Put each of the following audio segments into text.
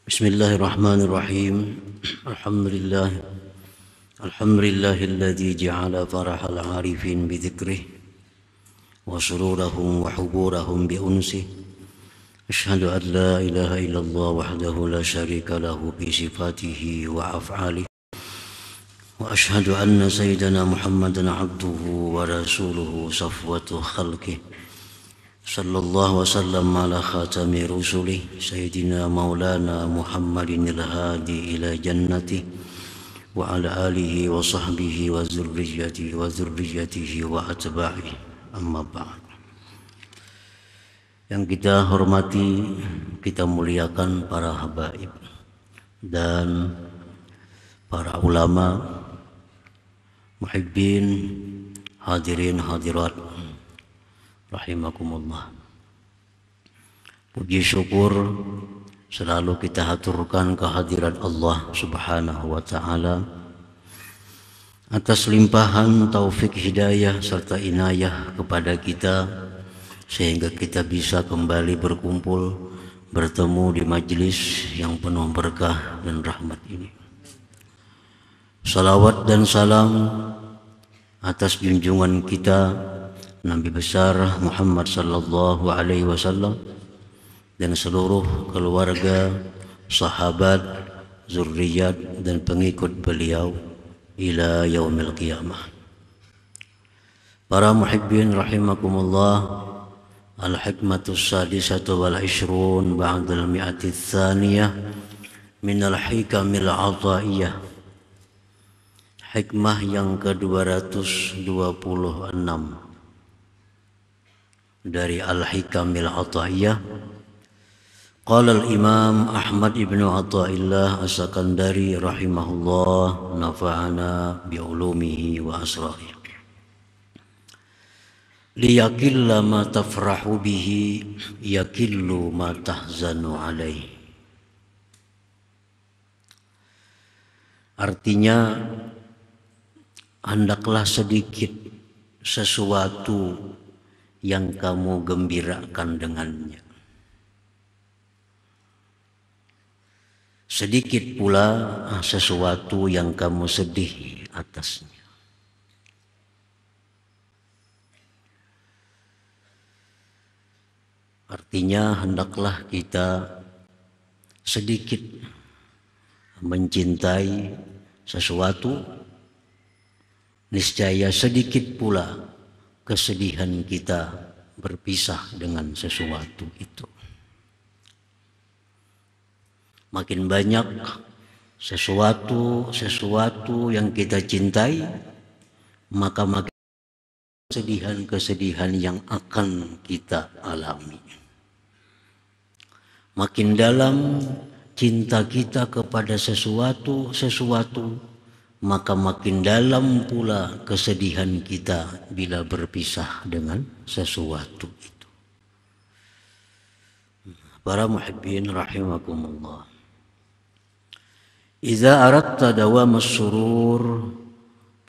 Bismillahirrahmanirrahim. Alhamdulillahilladzi ja'ala farahal 'arifin bi dzikrih wa sururahum wa huburahum bi unsih. Asyhadu an la ilaha illallah wahdahu la syarika lahu bi sifatihi wa af'alihi. Wa asyhadu anna sayyidana Muhammadan 'abduhu wa rasuluhu safwatu khalqih. Sallallahu wasallam ala khatami rusulih Sayyidina maulana Muhammadin al-hadi ila jannati wa ala alihi wa sahbihi wa zurriyatihi wa atba'i amma ba'd. Yang kita hormati, kita muliakan para habaib dan para ulama, muhibbin, hadirin hadirat rahimakumullah. Puji syukur selalu kita haturkan kehadiran Allah Subhanahu wa taala atas limpahan taufik hidayah serta inayah kepada kita sehingga kita bisa kembali berkumpul bertemu di majelis yang penuh berkah dan rahmat ini. Salawat dan salam atas junjungan kita Nabi besar Muhammad sallallahu alaihi wasallam dan seluruh keluarga, sahabat, zurriyat dan pengikut beliau ila yaumil qiyamah. Para muhibbin rahimakumullah, al-hikmatus sadisatu wal ishrun ba'dal mi'ati tsaniyah minal hikamil 'ataiyah. Hikmah yang ke-226 dari Al-Hikamil Ata'iyah. Qala al-Imam Ahmad ibn Ata'illah As-Sakandari rahimahullah nafa'ana bi'ulumihi wa asrarihi. Liyakilla ma tafrahu bihi yakillu ma tahzanu alaihi. Artinya, hendaklah sedikit sesuatu yang kamu gembirakan dengannya. Sedikit pula sesuatu yang kamu sedih atasnya. Artinya hendaklah kita sedikit mencintai sesuatu, niscaya sedikit pula kesedihan kita berpisah dengan sesuatu itu. Makin banyak sesuatu yang kita cintai, maka makin kesedihan yang akan kita alami. Makin dalam cinta kita kepada sesuatu, maka makin dalam pula kesedihan kita bila berpisah dengan sesuatu itu. Para muhibbin rahimakumullah. Idza aradta dawam as-surur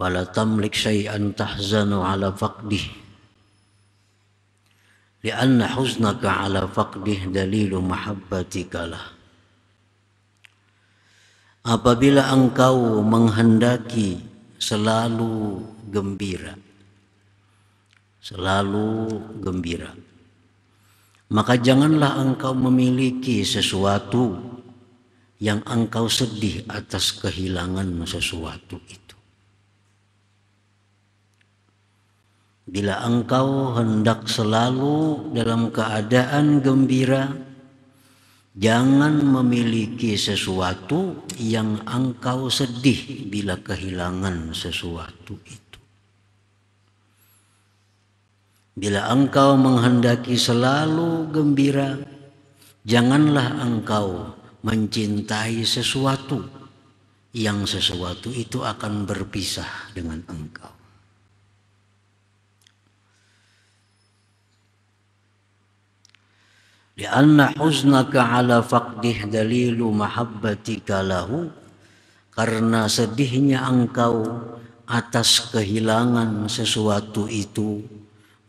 fala tamlik syai'an tahzanu ala faqdih. Lianna huznaka ala faqdih dalilu mahabbatika lah. Apabila engkau menghendaki selalu gembira, maka janganlah engkau memiliki sesuatu yang engkau sedih atas kehilangan sesuatu itu. Bila engkau hendak selalu dalam keadaan gembira, jangan memiliki sesuatu yang engkau sedih bila kehilangan sesuatu itu. Bila engkau menghendaki selalu gembira, janganlah engkau mencintai sesuatu yang sesuatu itu akan berpisah dengan engkau. Lianna huznaka ala faqdih dalilu mahabbatika lahu, karena sedihnya engkau atas kehilangan sesuatu itu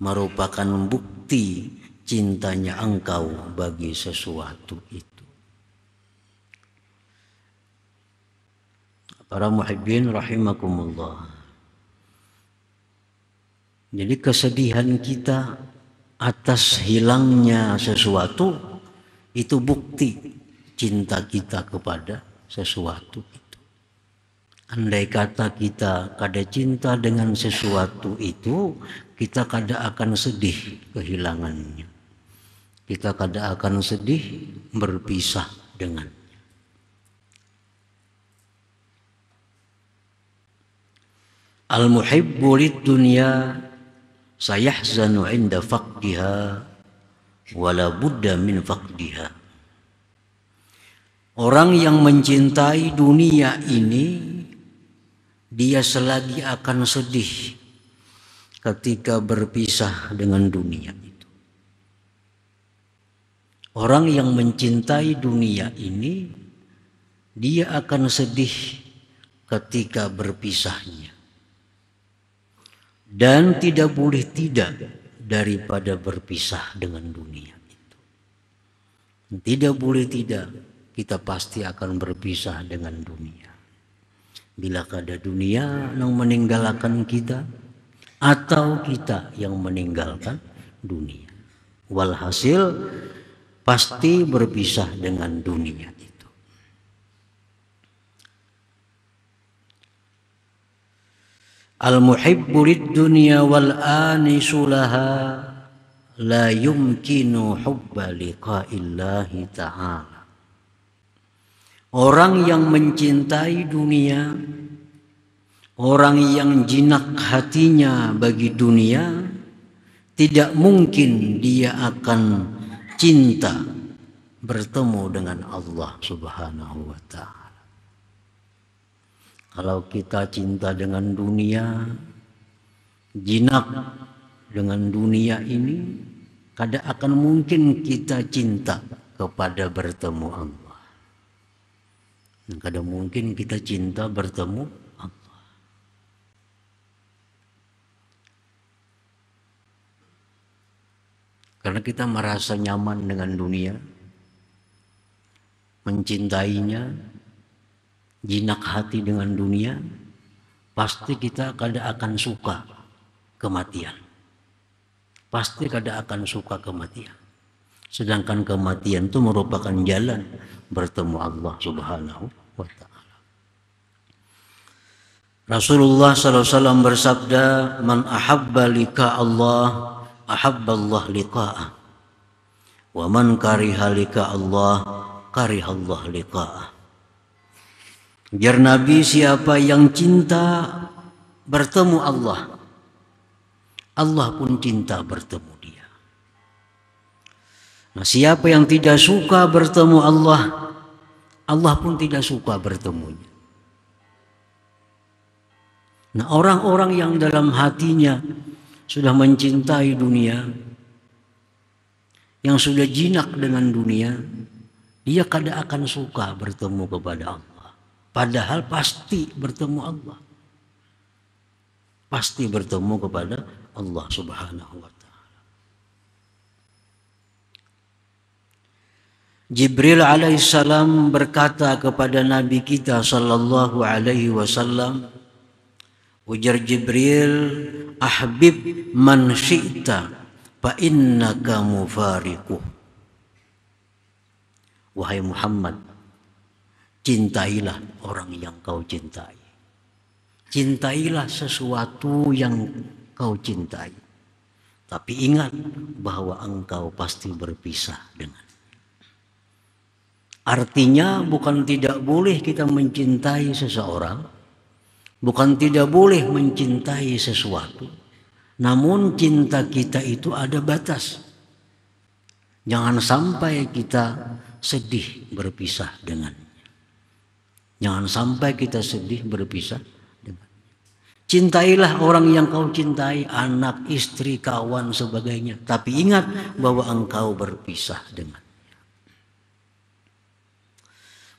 merupakan bukti cintanya engkau bagi sesuatu itu. Para muhibbin rahimakumullah. Jadi kesedihan kita atas hilangnya sesuatu itu bukti cinta kita kepada sesuatu itu. Andai kata kita kada cinta dengan sesuatu itu, kita kada akan sedih kehilangannya. Kita kada akan sedih berpisah dengan. Al-muhibbu lid-dunya sayahzanu 'inda faqdiha wala budda min faqdiha. Orang yang mencintai dunia ini, dia selagi akan sedih ketika berpisah dengan dunia itu. Orang yang mencintai dunia ini, dia akan sedih ketika berpisahnya. Dan tidak boleh tidak daripada berpisah dengan dunia itu. Tidak boleh tidak, kita pasti akan berpisah dengan dunia. Bila kada dunia yang meninggalkan kita, atau kita yang meninggalkan dunia. Walhasil pasti berpisah dengan dunia. Al-muhibbu lid-dunya wal anisu laha la yumkinu hubba liqa'illahi ta'ala. Orang yang mencintai dunia, orang yang jinak hatinya bagi dunia, tidak mungkin dia akan cinta bertemu dengan Allah Subhanahu wa ta'ala. Kalau kita cinta dengan dunia, jinak dengan dunia ini, kada akan mungkin kita cinta kepada bertemu Allah. Kada mungkin kita cinta bertemu Allah. Karena kita merasa nyaman dengan dunia, mencintainya, jinak hati dengan dunia, pasti kita kada akan suka kematian. Pasti kada akan suka kematian. Sedangkan kematian itu merupakan jalan bertemu Allah Subhanahu wa ta'ala. Rasulullah SAW bersabda, "Man ahabba liqa Allah, ahabba Allah liqa'ah. Wa man kariha liqa Allah, kariha Allah liqa'ah." Biar Nabi, siapa yang cinta bertemu Allah, Allah pun cinta bertemu dia. Nah, siapa yang tidak suka bertemu Allah, Allah pun tidak suka bertemunya. Nah, orang-orang yang dalam hatinya sudah mencintai dunia, yang sudah jinak dengan dunia, dia kada akan suka bertemu kepada Allah. Padahal pasti bertemu Allah. Pasti bertemu kepada Allah Subhanahu wa ta'ala. Jibril alaihissalam berkata kepada Nabi kita sallallahu alaihi wasallam, ujar Jibril, "Ahbib man syi'ta fa innaka mufariquh." Wahai Muhammad, cintailah orang yang kau cintai. Cintailah sesuatu yang kau cintai. Tapi ingat bahwa engkau pasti berpisah dengan. Artinya bukan tidak boleh kita mencintai seseorang, bukan tidak boleh mencintai sesuatu. Namun cinta kita itu ada batas. Jangan sampai kita sedih berpisah dengannya. Jangan sampai kita sedih berpisah dengan. Cintailah orang yang kau cintai, anak, istri, kawan, sebagainya. Tapi ingat bahwa engkau berpisah dengan.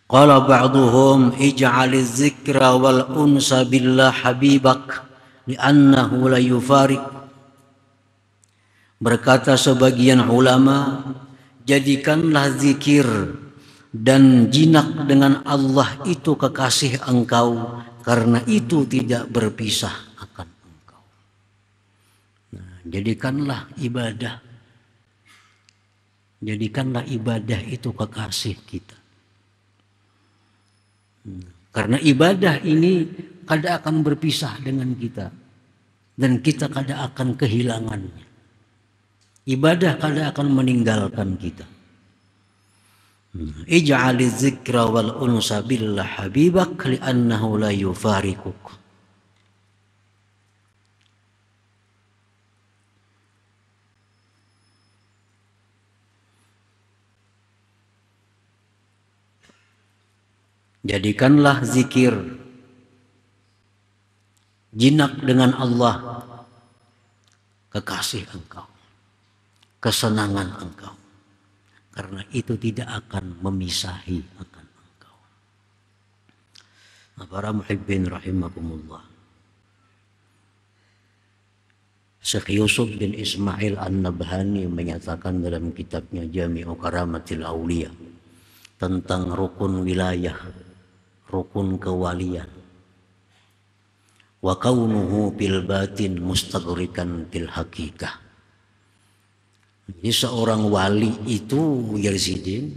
Qala ba'duhum ij'aliz zikra wal unsa billah habibak li'annahu la yufarik. Berkata sebagian ulama, jadikanlah zikir dan jinak dengan Allah itu kekasih engkau, karena itu tidak berpisah akan engkau. Nah, jadikanlah ibadah itu kekasih kita. Karena ibadah ini kadang akan berpisah dengan kita, dan kita kadang akan kehilangannya. Ibadah kadang akan meninggalkan kita. Ij'aliz zikra wal unsa billah habibak li'annahu la yufarikuk. Jadikanlah zikir, jinak dengan Allah, kekasih engkau, kesenangan engkau, karena itu tidak akan memisahi akan engkau. Para muhibbin rahimakumullah, Syekh Yusuf bin Ismail An-Nabhani menyatakan dalam kitabnya Jami'u Karamatil Auliya tentang rukun wilayah, rukun kewalian. Wa kaunuhu bil batin mustaghrikan bil hakikah. Jadi seorang wali itu Yazidin,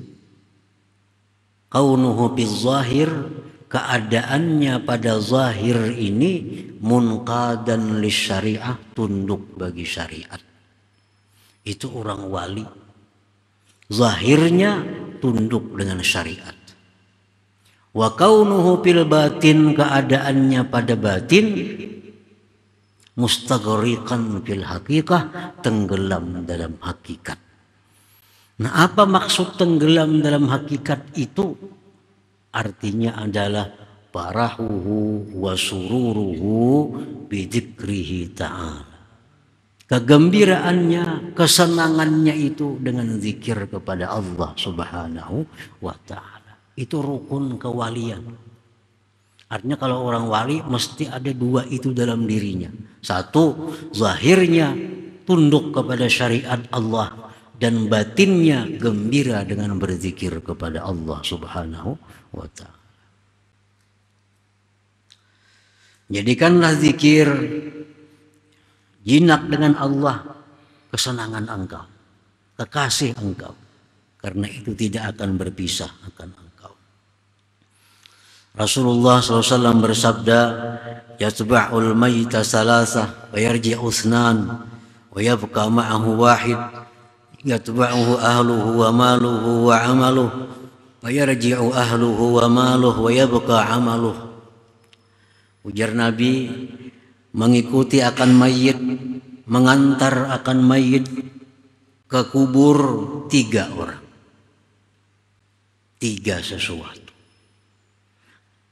kaunuhu bil zahir, keadaannya pada zahir ini munqadan lisyariah, tunduk bagi syariat. Itu orang wali, zahirnya tunduk dengan syariat. Wa kaunuhu fil batin, keadaannya pada batin mustaghriqan fil hakikah, tenggelam dalam hakikat. Nah, apa maksud tenggelam dalam hakikat itu? Artinya adalah farahuhu wa sururuhu bidzikrihi ta'ala. Kegembiraannya, kesenangannya itu dengan zikir kepada Allah Subhanahu wa ta'ala. Itu rukun kewalian. Artinya kalau orang wali mesti ada dua itu dalam dirinya. Satu, zahirnya tunduk kepada syariat Allah, dan batinnya gembira dengan berzikir kepada Allah Subhanahu wa ta'ala. Jadikanlah zikir, jinak dengan Allah, kesenangan engkau, kekasih engkau, karena itu tidak akan berpisah akan engkau. Rasulullah SAW bersabda, yatba'ul mayta salasah wa yarji'u uthnan wa yabqa ma'ahu wahid, yatba'uhu ahluhu wa maluhu wa amaluhu wa yarji'u ahluhu wa maluhu wa yabqa amaluhu. Ujar Nabi, mengikuti akan mayit, mengantar akan mayit ke kubur 3 orang. 3 sesuatu.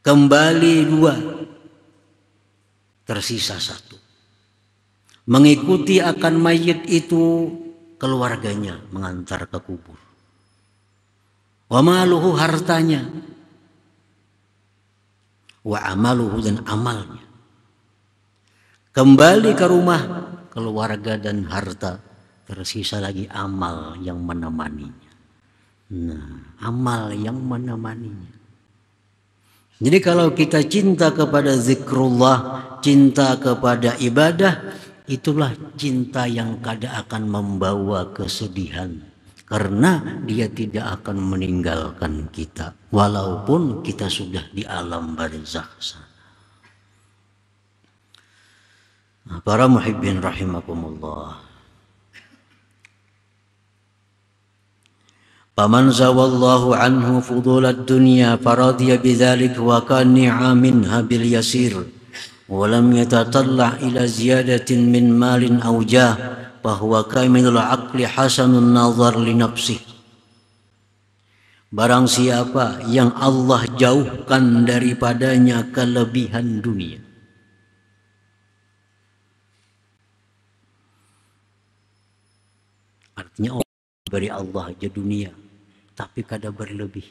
Kembali 2, tersisa 1. Mengikuti akan mayit itu keluarganya, mengantar ke kubur. Wa maluhu, hartanya. Wa amaluhu, dan amalnya. Kembali ke rumah, keluarga dan harta, tersisa lagi amal yang menemaninya. Nah, amal yang menemaninya. Jadi kalau kita cinta kepada zikrullah, cinta kepada ibadah, itulah cinta yang kadang akan membawa kesedihan. Karena dia tidak akan meninggalkan kita, walaupun kita sudah di alam barzakh sana. Nah, para muhibbin rahimakumullah. Faman zawallahu anhu fudulad dunya faradiya bidzalik wa qani'a minha bil yasir wa lam yatatalla ila ziyadatin min malin aw jah fahuwa kamilul aqli hasanun nazar li nafsih. Barang siapa yang Allah jauhkan daripadanya kelebihan dunia, artinya orang beri Allah aja dunia, tapi kadang berlebih.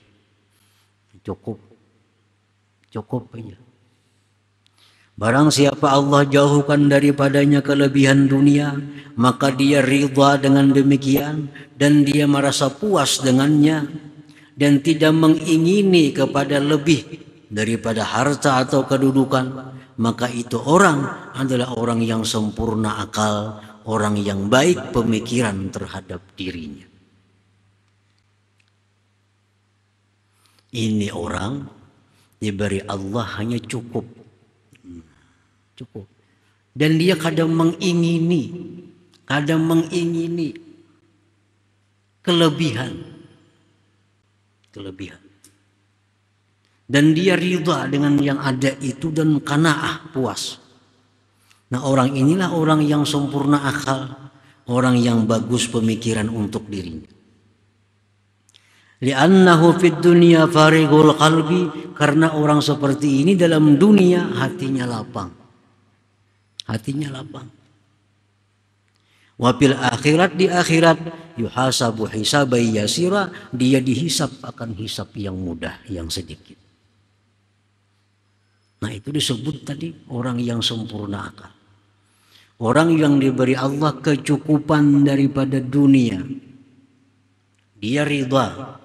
Cukup aja. Barang siapa Allah jauhkan daripadanya kelebihan dunia, maka dia ridha dengan demikian, dan dia merasa puas dengannya, dan tidak mengingini kepada lebih daripada harta atau kedudukan, maka itu orang adalah orang yang sempurna akal, orang yang baik pemikiran terhadap dirinya. Ini orang diberi Allah hanya cukup. Cukup. Dan dia kadang mengingini kelebihan. Dan dia ridha dengan yang ada itu dan qanaah, puas. Nah, orang inilah orang yang sempurna akal, orang yang bagus pemikiran untuk dirinya. Li'annahu fid dunya farighul qalbi, karena orang seperti ini dalam dunia hatinya lapang. Wa fil akhirat, di akhirat yuhasabu hisabai yasira, dia dihisap akan hisap yang mudah, yang sedikit. Nah, itu disebut tadi orang yang sempurna akal. Orang yang diberi Allah kecukupan daripada dunia. Dia ridha.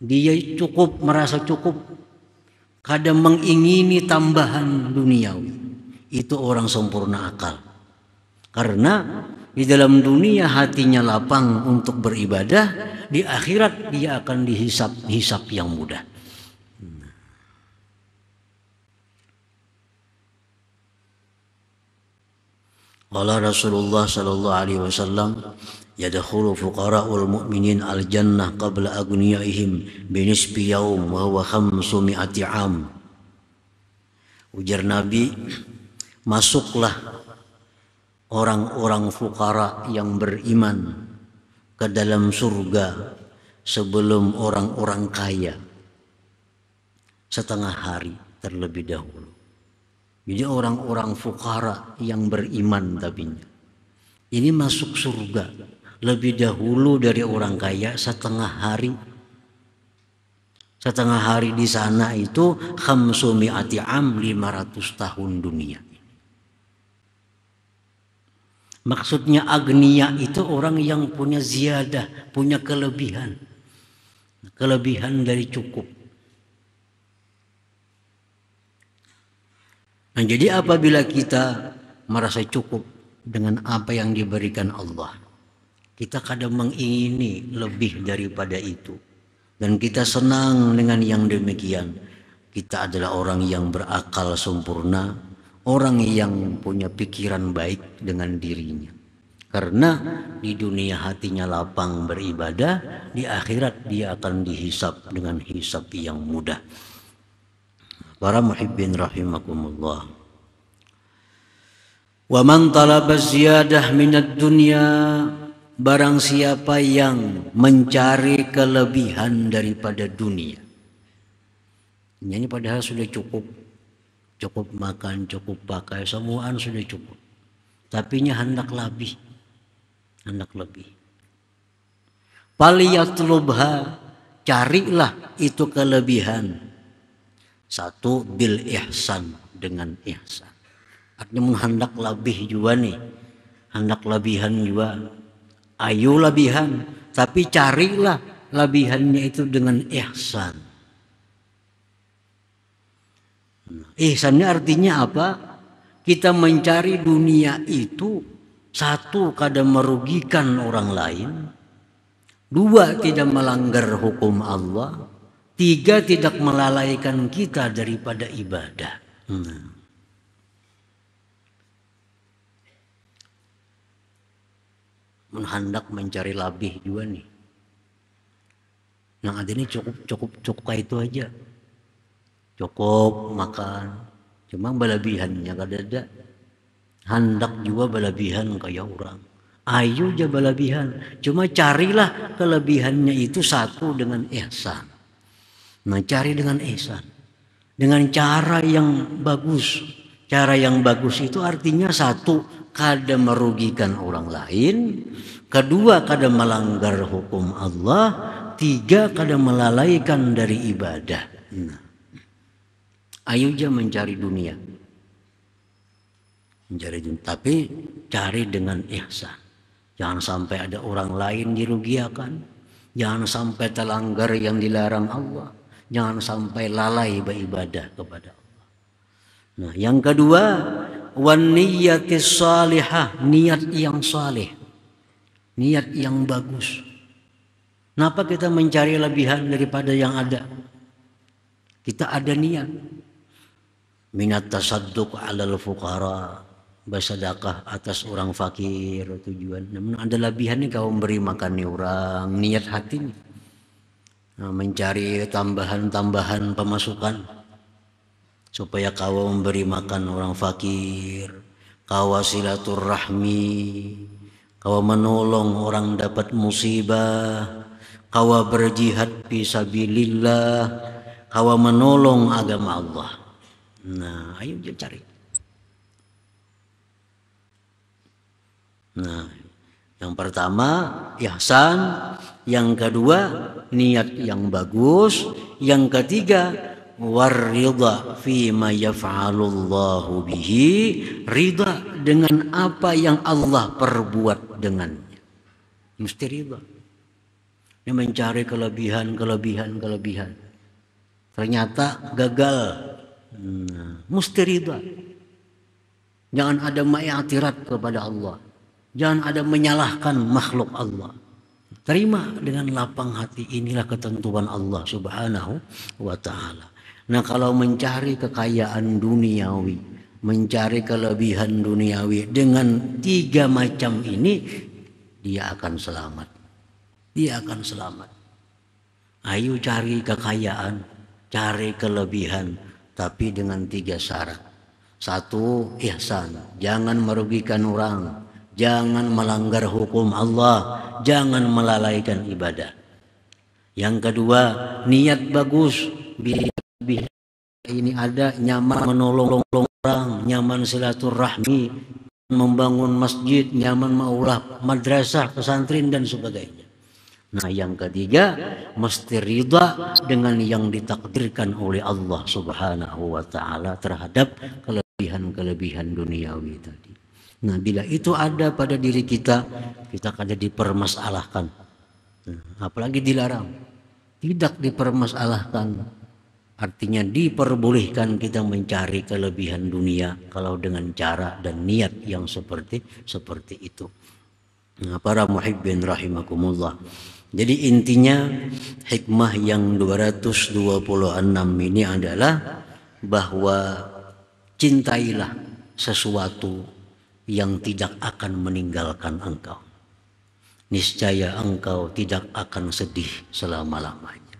Dia cukup, merasa cukup. Kadang mengingini tambahan duniawi. Itu orang sempurna akal. Karena di dalam dunia hatinya lapang untuk beribadah, di akhirat dia akan dihisap yang mudah. Qala Rasulullah sallallahu alaihi wasallam, yadkhulu fuqara'ul mu'minin al-jannah qabla aghniyaihim binisbi yaum wa huwa 500 am. Ujar Nabi, masuklah orang-orang fukara yang beriman ke dalam surga sebelum orang-orang kaya setengah hari terlebih dahulu. Jadi orang-orang fukara yang beriman tabinya ini masuk surga lebih dahulu dari orang kaya setengah hari. Setengah hari di sana itu 500 am, 500 tahun dunia. Maksudnya agniya itu orang yang punya ziyadah, punya kelebihan. Kelebihan dari cukup. Nah, jadi apabila kita merasa cukup dengan apa yang diberikan Allah, kita kadang mengingini lebih daripada itu. Dan kita senang dengan yang demikian. Kita adalah orang yang berakal sempurna, orang yang punya pikiran baik dengan dirinya. Karena di dunia hatinya lapang beribadah, di akhirat dia akan dihisap dengan hisap yang mudah. Para muhibbin rahimakumullah. Wa man talaba ziyadah minad dunya, barang siapa yang mencari kelebihan daripada dunia. Ini padahal sudah cukup makan, cukup pakai, semuaan sudah cukup. Tapi hendak lebih. Falyatlubha, carilah itu kelebihan. Satu, bil ihsan, dengan ihsan. Artinya hendak lebih juga nih, hendak lebihan juga. Ayo lebihan, tapi carilah lebihannya itu dengan ihsan. Ihsannya artinya apa? Kita mencari dunia itu, satu, kadang merugikan orang lain. Dua, tidak melanggar hukum Allah. Tiga, tidak melalaikan kita daripada ibadah. Hendak mencari lebih juga nih. Yang ada ini cukup kayak itu aja. Cukup makan. Cuma berlebihannya kadada. Hendak juga berlebihan kayak orang. Ayo aja berlebihan. Cuma carilah kelebihannya itu satu dengan ihsan. Nah, cari dengan ihsan, dengan cara yang bagus. Cara yang bagus itu artinya satu, kada merugikan orang lain. Kedua, kada melanggar hukum Allah. Tiga, kada melalaikan dari ibadah. Nah, ayo aja mencari dunia. Tapi cari dengan ihsan. Jangan sampai ada orang lain dirugiakan. Jangan sampai terlanggar yang dilarang Allah. Jangan sampai lalai beribadah kepada Allah. Nah, yang kedua, wan niyatis salihah, niat yang saleh. Niat yang bagus. Kenapa kita mencari lebihan daripada yang ada? Kita ada niat. Minat tasadduq 'alal fuqara, bersedekah atas orang fakir tujuan. Namun ada lebihannya kau memberi makan orang, niat hati. Nah, mencari tambahan-tambahan pemasukan supaya kau memberi makan orang fakir, kau silaturahmi, kau menolong orang dapat musibah, kau berjihad fisabilillah, kau menolong agama Allah. Nah, ayo cari. Nah, yang pertama ihsan, yang kedua niat yang bagus, yang ketiga waridha fima yaf'alullahu bihi, ridha dengan apa yang Allah perbuat dengannya. Mesti ridha. Dia mencari kelebihan. Ternyata gagal. Nah, mesti ridha. Jangan ada ma'atirat kepada Allah. Jangan ada menyalahkan makhluk Allah. Terima dengan lapang hati, inilah ketentuan Allah Subhanahu wa ta'ala. Nah, kalau mencari kekayaan duniawi, mencari kelebihan duniawi dengan 3 macam ini, dia akan selamat. Dia akan selamat. Ayo cari kekayaan, cari kelebihan, tapi dengan 3 syarat. 1, ihsan, jangan merugikan orang. Jangan melanggar hukum Allah, jangan melalaikan ibadah. Yang kedua, niat bagus. Ini ada nyaman menolong orang, nyaman silaturahmi, membangun masjid, nyaman maulah madrasah, pesantren dan sebagainya. Nah, yang ketiga, mesti ridha dengan yang ditakdirkan oleh Allah Subhanahu wa ta'ala terhadap kelebihan-kelebihan duniawi tadi. Nah, bila itu ada pada diri kita, kita akan dipermasalahkan. Nah, apalagi dilarang. Tidak dipermasalahkan. Artinya diperbolehkan kita mencari kelebihan dunia kalau dengan cara dan niat yang seperti itu. Nah, para muhibbin rahimakumullah. Jadi intinya hikmah yang 226 ini adalah bahwa cintailah sesuatu yang tidak akan meninggalkan engkau. Niscaya engkau tidak akan sedih selama-lamanya.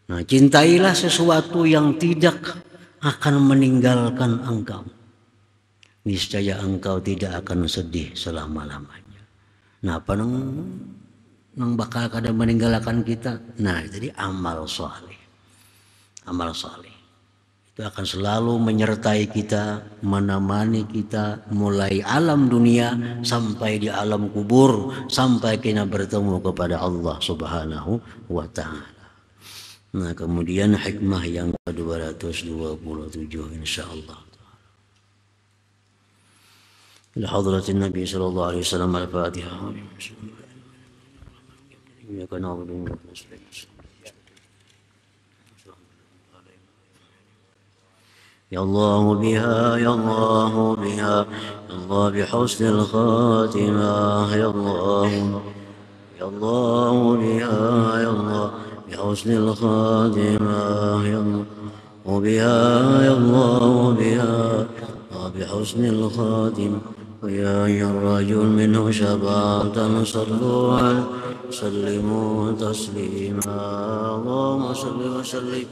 Nah, cintailah sesuatu yang tidak akan meninggalkan engkau. Niscaya engkau tidak akan sedih selama-lamanya. Nah, apa nang bakal kada meninggalkan kita? Nah, jadi amal saleh. Amal saleh itu akan selalu menyertai kita, menemani kita mulai alam dunia sampai di alam kubur, sampai kita bertemu kepada Allah Subhanahu wa ta'ala. Nah, kemudian hikmah yang ke-227 insyaallah. Ila hadratin Nabi sallallahu alaihi wasallam al-Fatihah. Ya kana يا الله بها يا الله بها يا الله بحسن الخاتمة يا الله بها يا الله بحسن الخاتمة يا الله وبها يا الله بها بحسن الخاتمة ويا أيها الرجل منه شفاعة صلوا عليه وسلموا تسليما اللهم صل وسلم